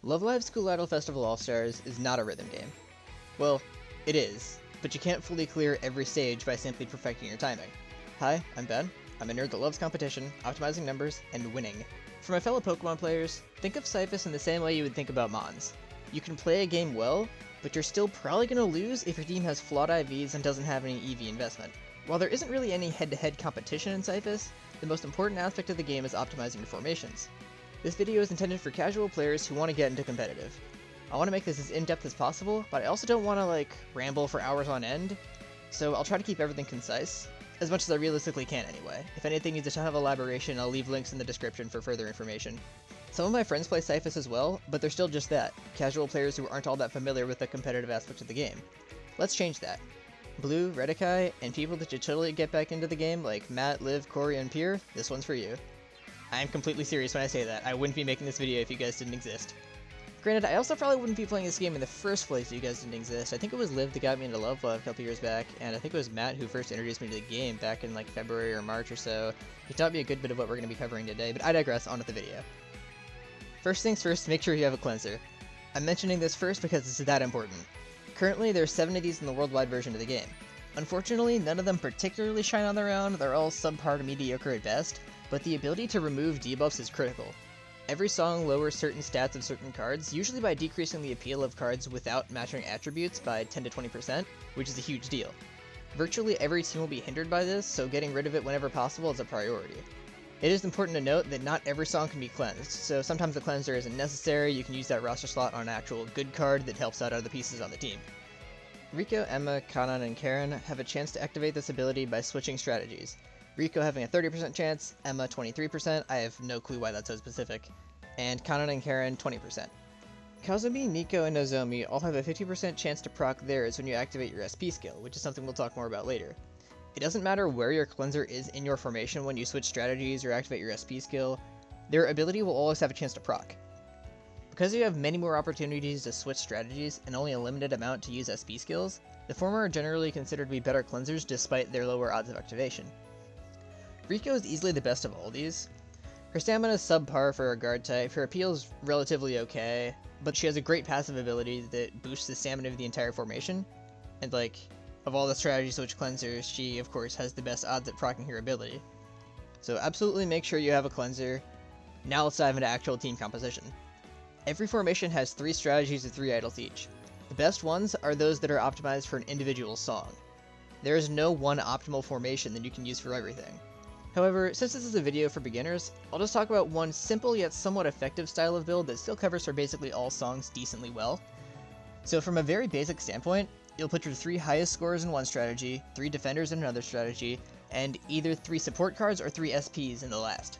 Love Live's School Idol Festival All-Stars is not a rhythm game. Well, it is, but you can't fully clear every stage by simply perfecting your timing. Hi, I'm Ben. I'm a nerd that loves competition, optimizing numbers, and winning. For my fellow Pokemon players, think of SIFAS in the same way you would think about Mons. You can play a game well, but you're still probably going to lose if your team has flawed IVs and doesn't have any EV investment. While there isn't really any head-to-head competition in SIFAS, the most important aspect of the game is optimizing your formations. This video is intended for casual players who want to get into competitive. I want to make this as in-depth as possible, but I also don't want to ramble for hours on end, so I'll try to keep everything concise, as much as I realistically can anyway. If anything needs a ton of elaboration, I'll leave links in the description for further information. Some of my friends play SIFAS as well, but they're still just that, casual players who aren't all that familiar with the competitive aspect of the game. Let's change that. Blue, Redikai, and people that should totally get back into the game like Matt, Liv, Corey, and Pierre, this one's for you. I'm completely serious when I say that. I wouldn't be making this video if you guys didn't exist. Granted, I also probably wouldn't be playing this game in the first place if you guys didn't exist. I think it was Liv that got me into Love Live a couple years back, and I think it was Matt who first introduced me to the game back in February or March or so. He taught me a good bit of what we're going to be covering today, but I digress, on with the video. First things first, make sure you have a cleanser. I'm mentioning this first because it's that important. Currently, there are 7 of these in the worldwide version of the game. Unfortunately, none of them particularly shine on their own, they're all subpar to mediocre at best, but the ability to remove debuffs is critical. Every song lowers certain stats of certain cards, usually by decreasing the appeal of cards without matching attributes by 10 to 20%, which is a huge deal. Virtually every team will be hindered by this, so getting rid of it whenever possible is a priority. It is important to note that not every song can be cleansed, so sometimes a cleanser isn't necessary. You can use that roster slot on an actual good card that helps out other pieces on the team. Rico, Emma, Kanan, and Karen have a chance to activate this ability by switching strategies. Rico having a 30% chance, Emma 23%, I have no clue why that's so specific, and Kanan and Karen 20%. Kazumi, Nico, and Nozomi all have a 50% chance to proc theirs when you activate your SP skill, which is something we'll talk more about later. It doesn't matter where your cleanser is in your formation when you switch strategies or activate your SP skill, their ability will always have a chance to proc. Because you have many more opportunities to switch strategies and only a limited amount to use SP skills, the former are generally considered to be better cleansers despite their lower odds of activation. Rico is easily the best of all these. Her stamina is subpar for a guard type, her appeal is relatively okay, but she has a great passive ability that boosts the stamina of the entire formation, and of all the strategy switch cleansers, she of course has the best odds at proccing her ability. So absolutely make sure you have a cleanser. Now let's dive into actual team composition. Every formation has 3 strategies with 3 idols each. The best ones are those that are optimized for an individual song. There is no one optimal formation that you can use for everything. However, since this is a video for beginners, I'll just talk about one simple yet somewhat effective style of build that still covers for basically all songs decently well. So from a very basic standpoint, you'll put your 3 highest scorers in one strategy, 3 defenders in another strategy, and either 3 support cards or 3 SPs in the last.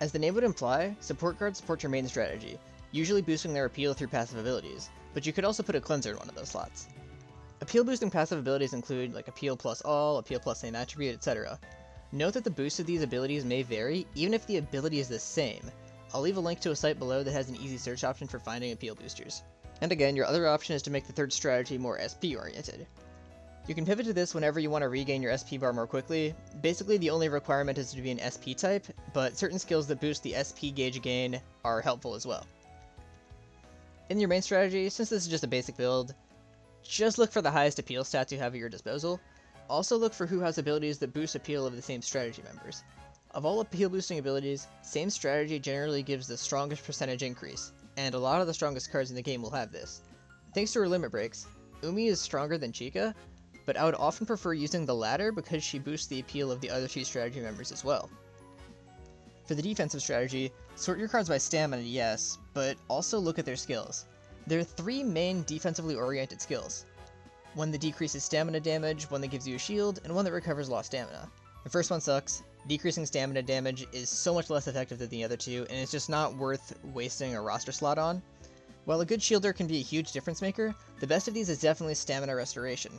As the name would imply, support cards support your main strategy, usually boosting their appeal through passive abilities, but you could also put a cleanser in one of those slots. Appeal boosting passive abilities include appeal plus all, appeal plus same attribute, etc. Note that the boost of these abilities may vary, even if the ability is the same. I'll leave a link to a site below that has an easy search option for finding appeal boosters. And again, your other option is to make the third strategy more SP oriented. You can pivot to this whenever you want to regain your SP bar more quickly. Basically, the only requirement is to be an SP type, but certain skills that boost the SP gauge gain are helpful as well. In your main strategy, since this is just a basic build, just look for the highest appeal stats you have at your disposal. Also look for who has abilities that boost appeal of the same strategy members. Of all appeal boosting abilities, same strategy generally gives the strongest percentage increase, and a lot of the strongest cards in the game will have this. Thanks to her limit breaks, Umi is stronger than Chica, but I would often prefer using the latter because she boosts the appeal of the other 2 strategy members as well. For the defensive strategy, sort your cards by stamina, yes, but also look at their skills. There are 3 main defensively oriented skills. One that decreases stamina damage, one that gives you a shield, and one that recovers lost stamina. The first one sucks. Decreasing stamina damage is so much less effective than the other 2, and it's just not worth wasting a roster slot on. While a good shielder can be a huge difference maker, the best of these is definitely stamina restoration.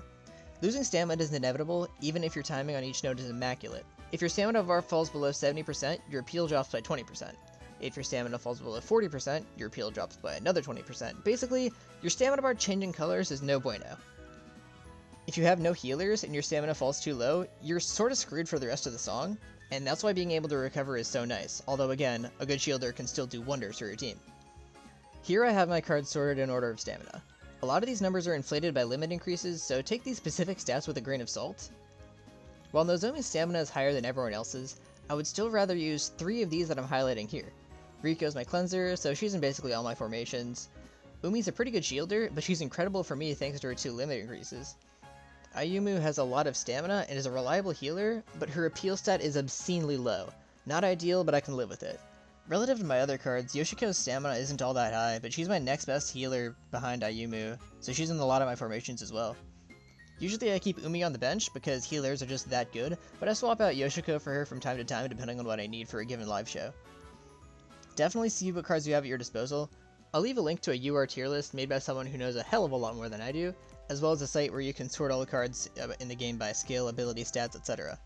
Losing stamina is inevitable, even if your timing on each node is immaculate. If your stamina bar falls below 70%, your appeal drops by 20%. If your stamina falls below 40%, your appeal drops by another 20%. Basically, your stamina bar changing colors is no bueno. If you have no healers and your stamina falls too low, you're sort of screwed for the rest of the song, and that's why being able to recover is so nice, although again, a good shielder can still do wonders for your team. Here I have my cards sorted in order of stamina. A lot of these numbers are inflated by limit increases, so take these specific stats with a grain of salt. While Nozomi's stamina is higher than everyone else's, I would still rather use 3 of these that I'm highlighting here. Riko's my cleanser, so she's in basically all my formations. Umi's a pretty good shielder, but she's incredible for me thanks to her 2 limit increases. Ayumu has a lot of stamina and is a reliable healer, but her appeal stat is obscenely low. Not ideal, but I can live with it. Relative to my other cards, Yoshiko's stamina isn't all that high, but she's my next best healer behind Ayumu, so she's in a lot of my formations as well. Usually I keep Umi on the bench because healers are just that good, but I swap out Yoshiko for her from time to time depending on what I need for a given live show. Definitely see what cards you have at your disposal. I'll leave a link to a UR tier list made by someone who knows a hell of a lot more than I do, as well as a site where you can sort all the cards in the game by skill, ability, stats, etc.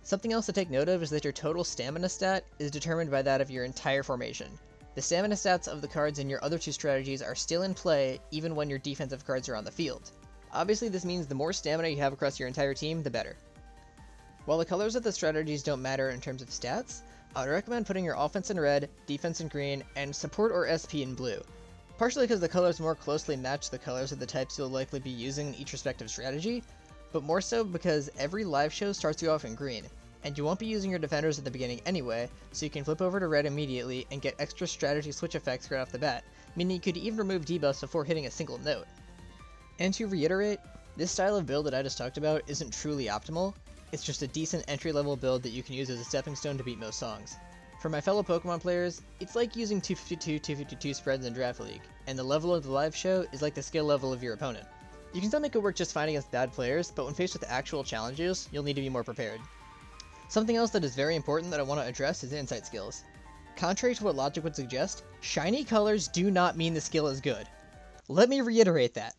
Something else to take note of is that your total stamina stat is determined by that of your entire formation. The stamina stats of the cards in your other 2 strategies are still in play even when your defensive cards are on the field. Obviously this means the more stamina you have across your entire team, the better. While the colors of the strategies don't matter in terms of stats, I would recommend putting your offense in red, defense in green, and support or SP in blue. Partially because the colors more closely match the colors of the types you'll likely be using in each respective strategy, but more so because every live show starts you off in green, and you won't be using your defenders at the beginning anyway, so you can flip over to red immediately and get extra strategy switch effects right off the bat, meaning you could even remove debuffs before hitting a single note. And to reiterate, this style of build that I just talked about isn't truly optimal, it's just a decent entry-level build that you can use as a stepping stone to beat most songs. For my fellow Pokemon players, it's like using 252 spreads in Draft League, and the level of the live show is like the skill level of your opponent. You can still make it work just fine against bad players, but when faced with actual challenges, you'll need to be more prepared. Something else that is very important that I want to address is insight skills. Contrary to what logic would suggest, shiny colors do not mean the skill is good. Let me reiterate that.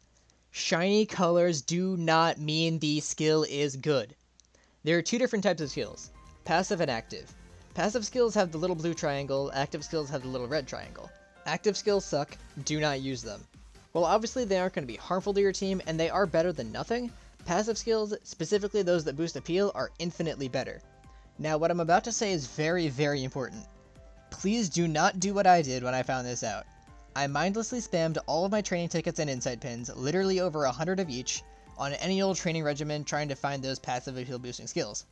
Shiny colors do not mean the skill is good. There are 2 different types of skills, passive and active. Passive skills have the little blue triangle, active skills have the little red triangle. Active skills suck, do not use them. While obviously they aren't going to be harmful to your team and they are better than nothing, passive skills, specifically those that boost appeal, are infinitely better. Now what I'm about to say is very, very important. Please do not do what I did when I found this out. I mindlessly spammed all of my training tickets and insight pins, literally over 100 of each, on any old training regimen trying to find those passive appeal boosting skills.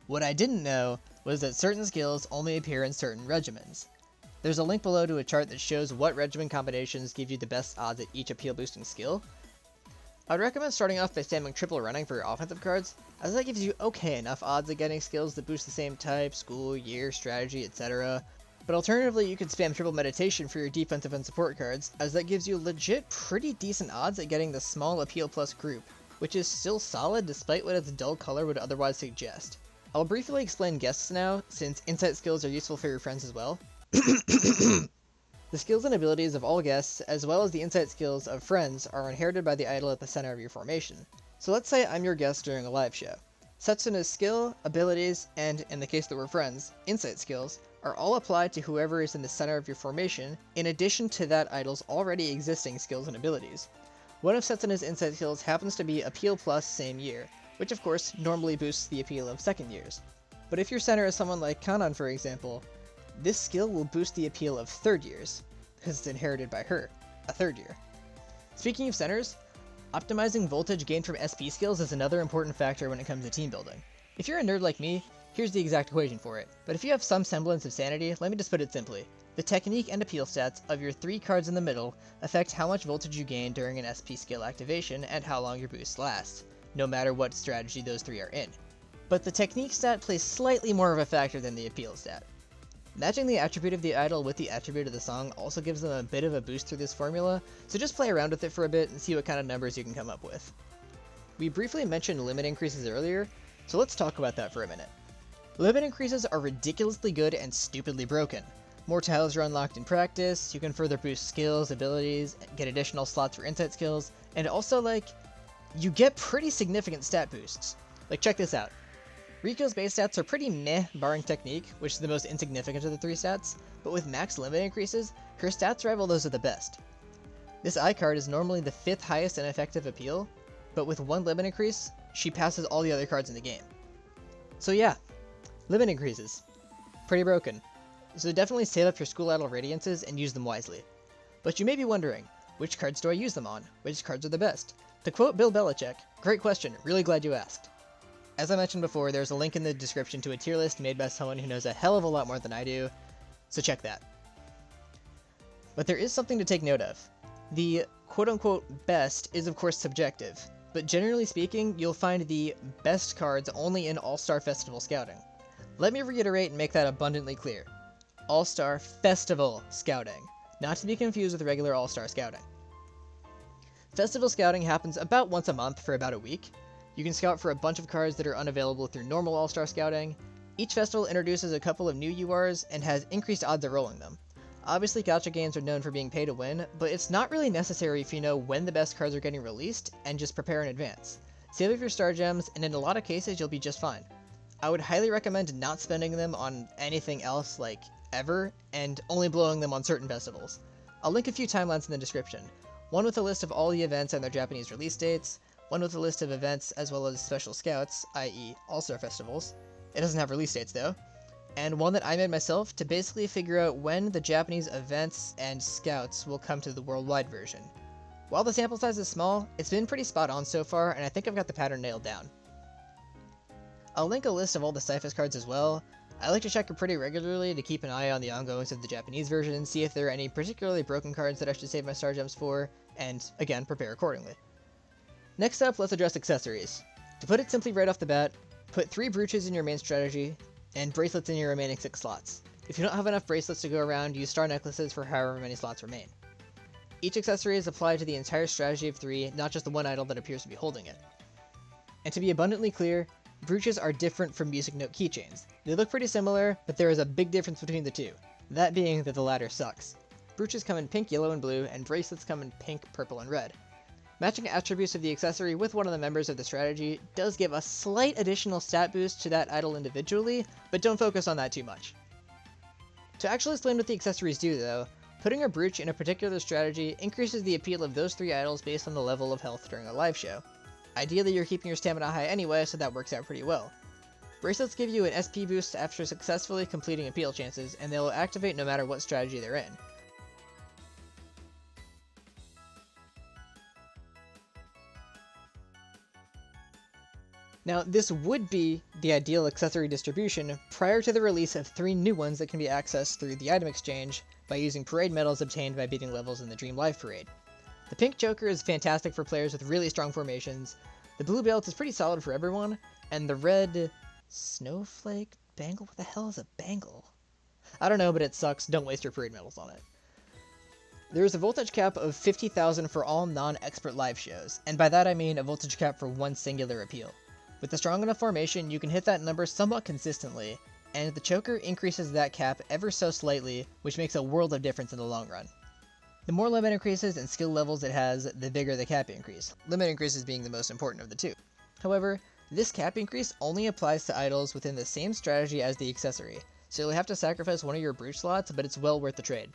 What I didn't know was that certain skills only appear in certain regimens. There's a link below to a chart that shows what regimen combinations give you the best odds at each appeal boosting skill. I would recommend starting off by spamming triple running for your offensive cards, as that gives you okay enough odds at getting skills that boost the same type, school, year, strategy, etc. But alternatively, you could spam triple meditation for your defensive and support cards, as that gives you legit pretty decent odds at getting the small appeal plus group, which is still solid despite what its dull color would otherwise suggest. I'll briefly explain guests now, since insight skills are useful for your friends as well. The skills and abilities of all guests, as well as the insight skills of friends, are inherited by the idol at the center of your formation. So let's say I'm your guest during a live show. Setsuna's skill, abilities, and, in the case that we're friends, insight skills, are all applied to whoever is in the center of your formation, in addition to that idol's already existing skills and abilities. One of Setsuna's insight skills happens to be Appeal Plus same year, which of course normally boosts the appeal of second years. But if your center is someone like Kanan, for example, this skill will boost the appeal of third years, because it's inherited by her, a third year. Speaking of centers, optimizing voltage gained from SP skills is another important factor when it comes to team building. If you're a nerd like me, here's the exact equation for it, but if you have some semblance of sanity, let me just put it simply. The technique and appeal stats of your 3 cards in the middle affect how much voltage you gain during an SP skill activation and how long your boosts last, no matter what strategy those 3 are in. But the technique stat plays slightly more of a factor than the appeal stat. Matching the attribute of the idol with the attribute of the song also gives them a bit of a boost through this formula, so just play around with it for a bit and see what kind of numbers you can come up with. We briefly mentioned limit increases earlier, so let's talk about that for a minute. Limit increases are ridiculously good and stupidly broken. More tiles are unlocked in practice, you can further boost skills, abilities, get additional slots for insight skills, and also you get pretty significant stat boosts. Check this out. Riko's base stats are pretty meh, barring technique, which is the most insignificant of the 3 stats, but with max limit increases, her stats rival those of the best. This I card is normally the 5th highest in effective appeal, but with 1 limit increase, she passes all the other cards in the game. So yeah, limit increases. Pretty broken. So definitely save up your school idol radiances and use them wisely. But you may be wondering, which cards do I use them on? Which cards are the best? To quote Bill Belichick, great question, really glad you asked. As I mentioned before, there's a link in the description to a tier list made by someone who knows a hell of a lot more than I do, so check that. But there is something to take note of. The quote-unquote best is of course subjective, but generally speaking, you'll find the best cards only in All-Star Festival Scouting. Let me reiterate and make that abundantly clear. All-Star Festival Scouting, not to be confused with regular All-Star Scouting. Festival Scouting happens about once a month for about a week. You can scout for a bunch of cards that are unavailable through normal All-Star Scouting. Each festival introduces a couple of new URs and has increased odds of rolling them. Obviously, gacha games are known for being pay to win, but it's not really necessary if you know when the best cards are getting released and just prepare in advance. Save up your star gems, and in a lot of cases, you'll be just fine. I would highly recommend not spending them on anything else, like ever, and only blowing them on certain festivals. I'll link a few timelines in the description. One with a list of all the events and their Japanese release dates, one with a list of events as well as special scouts, i.e. All-Star festivals. It doesn't have release dates though. And one that I made myself to basically figure out when the Japanese events and scouts will come to the worldwide version. While the sample size is small, it's been pretty spot on so far, and I think I've got the pattern nailed down. I'll link a list of all the SIFAS cards as well. I like to check it pretty regularly to keep an eye on the ongoings of the Japanese version and see if there are any particularly broken cards that I should save my star gems for, and again, prepare accordingly. Next up, let's address accessories. To put it simply right off the bat, put 3 brooches in your main strategy, and bracelets in your remaining 6 slots. If you don't have enough bracelets to go around, use star necklaces for however many slots remain. Each accessory is applied to the entire strategy of 3, not just the one idol that appears to be holding it. And to be abundantly clear, brooches are different from music note keychains. They look pretty similar, but there is a big difference between the two, that being that the latter sucks. Brooches come in pink, yellow, and blue, and bracelets come in pink, purple, and red. Matching attributes of the accessory with one of the members of the strategy does give a slight additional stat boost to that idol individually, but don't focus on that too much. To actually explain what the accessories do though, putting a brooch in a particular strategy increases the appeal of those 3 idols based on the level of health during a live show. Ideally you're keeping your stamina high anyway, so that works out pretty well. Bracelets give you an SP boost after successfully completing appeal chances, and they'll activate no matter what strategy they're in. Now, this would be the ideal accessory distribution prior to the release of 3 new ones that can be accessed through the item exchange by using parade medals obtained by beating levels in the Dream Live Parade. The pink Joker is fantastic for players with really strong formations, the blue belt is pretty solid for everyone, and the red snowflake bangle? What the hell is a bangle? I don't know, but it sucks, don't waste your parade medals on it. There is a voltage cap of 50,000 for all non-expert live shows, and by that I mean a voltage cap for one singular appeal. With a strong enough formation, you can hit that number somewhat consistently, and the choker increases that cap ever so slightly, which makes a world of difference in the long run. The more limit increases and skill levels it has, the bigger the cap increase, limit increases being the most important of the two. However, this cap increase only applies to idols within the same strategy as the accessory, so you'll have to sacrifice one of your brooch slots, but it's well worth the trade.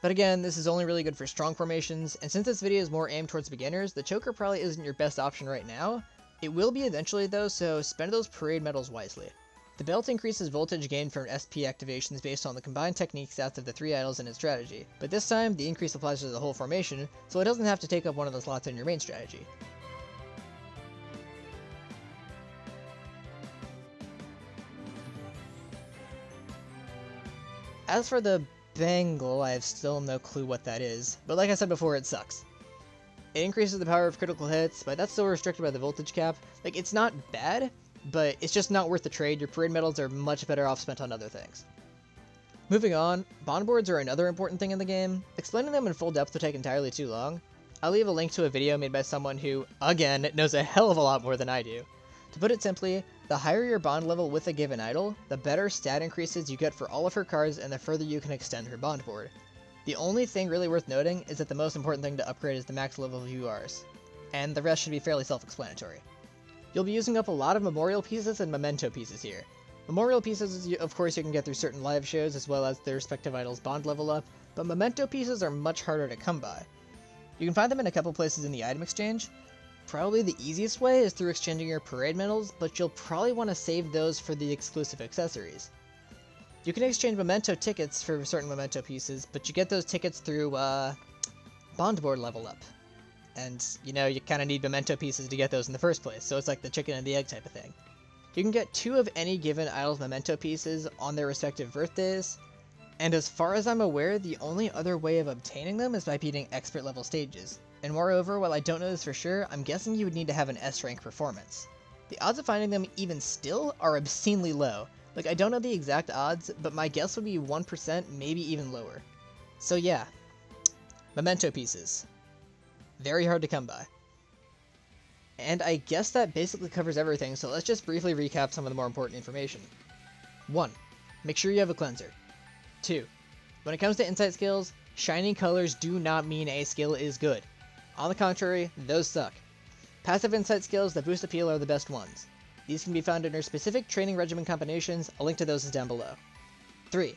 But again, this is only really good for strong formations, and since this video is more aimed towards beginners, the choker probably isn't your best option right now. It will be eventually though, so spend those parade medals wisely. The belt increases voltage gained from SP activations based on the combined technique stats of the 3 idols in its strategy, but this time the increase applies to the whole formation, so it doesn't have to take up one of the slots in your main strategy. As for the bangle, I have still no clue what that is, but like I said before, it sucks. It increases the power of critical hits, but that's still restricted by the voltage cap. Like, it's not bad, but it's just not worth the trade. Your parade medals are much better off spent on other things. Moving on, bond boards are another important thing in the game. Explaining them in full depth would take entirely too long. I'll leave a link to a video made by someone who, again, knows a hell of a lot more than I do. To put it simply, the higher your bond level with a given idol, the better stat increases you get for all of her cards and the further you can extend her bond board. The only thing really worth noting is that the most important thing to upgrade is the max level of URs, and the rest should be fairly self-explanatory. You'll be using up a lot of memorial pieces and memento pieces here. Memorial pieces, of course, you can get through certain live shows as well as their respective idols' bond level up, but memento pieces are much harder to come by. You can find them in a couple places in the item exchange. Probably the easiest way is through exchanging your parade medals, but you'll probably want to save those for the exclusive accessories. You can exchange memento tickets for certain memento pieces, but you get those tickets through, bond board level up. And, you know, you kind of need memento pieces to get those in the first place, so it's like the chicken and the egg type of thing. You can get 2 of any given idle's memento pieces on their respective birthdays, and as far as I'm aware, the only other way of obtaining them is by beating expert level stages. And moreover, while I don't know this for sure, I'm guessing you would need to have an S rank performance. The odds of finding them even still are obscenely low. Like, I don't know the exact odds, but my guess would be 1%, maybe even lower. So yeah, memento pieces. Very hard to come by. And I guess that basically covers everything, so let's just briefly recap some of the more important information. 1. Make sure you have a cleanser. 2. When it comes to insight skills, shiny colors do not mean a skill is good. On the contrary, those suck. Passive insight skills that boost appeal are the best ones. These can be found under specific training regimen combinations, a link to those is down below. 3.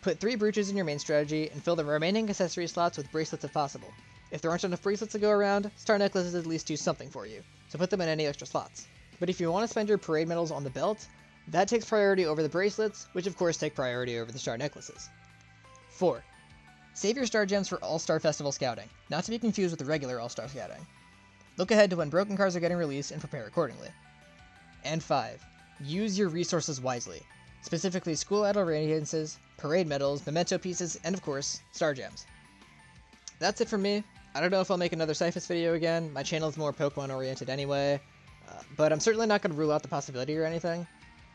Put 3 brooches in your main strategy and fill the remaining accessory slots with bracelets if possible. If there aren't enough bracelets to go around, star necklaces at least do something for you, so put them in any extra slots. But if you want to spend your parade medals on the belt, that takes priority over the bracelets, which of course take priority over the star necklaces. 4. Save your star gems for All-Star Festival scouting, not to be confused with the regular All-Star scouting. Look ahead to when broken cards are getting released and prepare accordingly. And 5. Use your resources wisely, specifically School Idol Radiances, parade medals, memento pieces, and of course, star gems. That's it from me. I don't know if I'll make another SIFAS video again, my channel is more Pokemon oriented anyway, but I'm certainly not going to rule out the possibility or anything.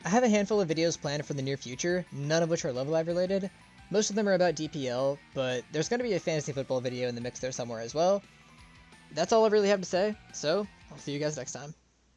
I have a handful of videos planned for the near future, none of which are Love Live related. Most of them are about DPL, but there's going to be a fantasy football video in the mix there somewhere as well. That's all I really have to say, so I'll see you guys next time.